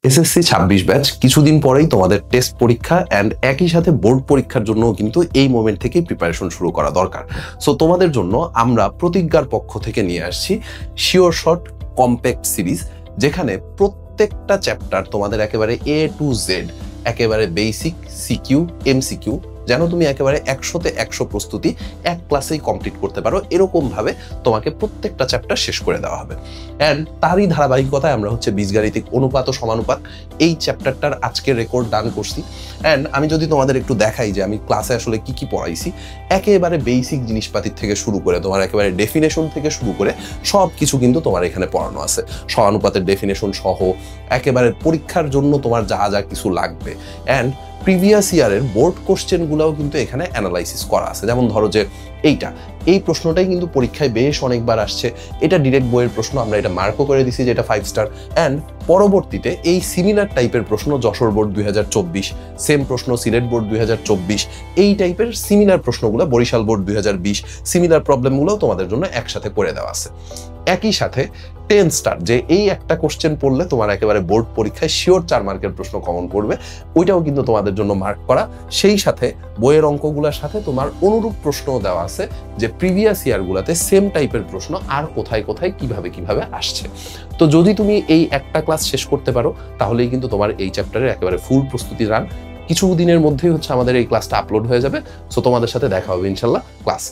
SSC 26 batch কিছুদিন পরেই তোমাদের টেস্ট পরীক্ষা অ্যান্ড একই সাথে বোর্ড পরীক্ষার জন্য কিন্তু এই মোমেন্ট থেকেই প্রিপারেশন শুরু করা দরকার। সো তোমাদের জন্য আমরা প্রতিজ্ঞার পক্ষ থেকে নিয়ে আসছি শিওর শর্ট কম্প্যাক্ট সিরিজ, যেখানে প্রত্যেকটা চ্যাপ্টার তোমাদের একেবারে A to Z, একেবারে বেসিক, সিকিউ, এমসিকিউ, যেন তুমি একেবারে 100তে 100 প্রস্তুতি এক ক্লাসেই কমপ্লিট করতে পারো, এরকম ভাবে তোমাকে প্রত্যেকটা চ্যাপ্টার শেষ করে দেওয়া হবে। অ্যান্ড তারই ধারাবাহিকতায় আমরা বীজগাণিতিক অনুপাত ও সমানুপাত এই চ্যাপ্টারটার আজকে রেকর্ড ডান করছি। অ্যান্ড আমি যদি তোমাদের একটু দেখাই যে আমি ক্লাসে আসলে কি কি পড়াইছি, একেবারে বেসিক জিনিসপাতির থেকে শুরু করে তোমার একেবারে ডেফিনেশন থেকে শুরু করে সব কিছু কিন্তু তোমার এখানে পড়ানো আছে। সমানুপাতের ডেফিনেশন সহ একেবারে পরীক্ষার জন্য তোমার যা যা কিছু লাগবে, অ্যান্ড প্রিভিয়াস ইয়ারের বোর্ড কোশ্চেনগুলোও কিন্তু এখানে অ্যানালাইসিস করা আছে। যেমন ধরো যে এই প্রশ্নটাই কিন্তু পরীক্ষায় বেশ অনেকবার আসছে, এটা ডিরেক্ট বইয়ের প্রশ্ন, আমরা এটা মার্কও করে দিছি যে এটা 5 স্টার। অ্যান্ড পরবর্তীতে এই সিমিলার টাইপের প্রশ্ন যশোর বোর্ড 2024, সেম প্রশ্ন সিলেট বোর্ড 2024, এই টাইপের সিমিলার প্রশ্নগুলো বরিশাল বোর্ড 2020, সিমিলার প্রবলেমগুলোও তোমাদের জন্য একসাথে করে দেওয়া আছে। একই সাথে 10 স্টার, যে এই একটা কোশ্চেন পড়লে তোমার একেবারে বোর্ড পরীক্ষায় শিওর 4 মার্কের প্রশ্ন কমন করবে, ওইটাও কিন্তু তোমাদের জন্য মার্ক করা। সেই সাথে বইয়ের অঙ্কগুলোর সাথে তোমার অনুরূপ প্রশ্নও দেওয়া আছে, যে প্রিভিয়াস ইয়ারগুলোতে সেম টাইপের প্রশ্ন আর কোথায় কোথায় কিভাবে আসছে। তো যদি তুমি এই একটা ক্লাস শেষ করতে পারো, তাহলেই কিন্তু তোমার এই চ্যাপ্টারের একেবারে ফুল প্রস্তুতি রান। কিছু দিনের মধ্যেই আমাদের এই ক্লাসটা আপলোড হয়ে যাবে। সো তোমাদের সাথে দেখা হবে ইনশাল্লাহ ক্লাস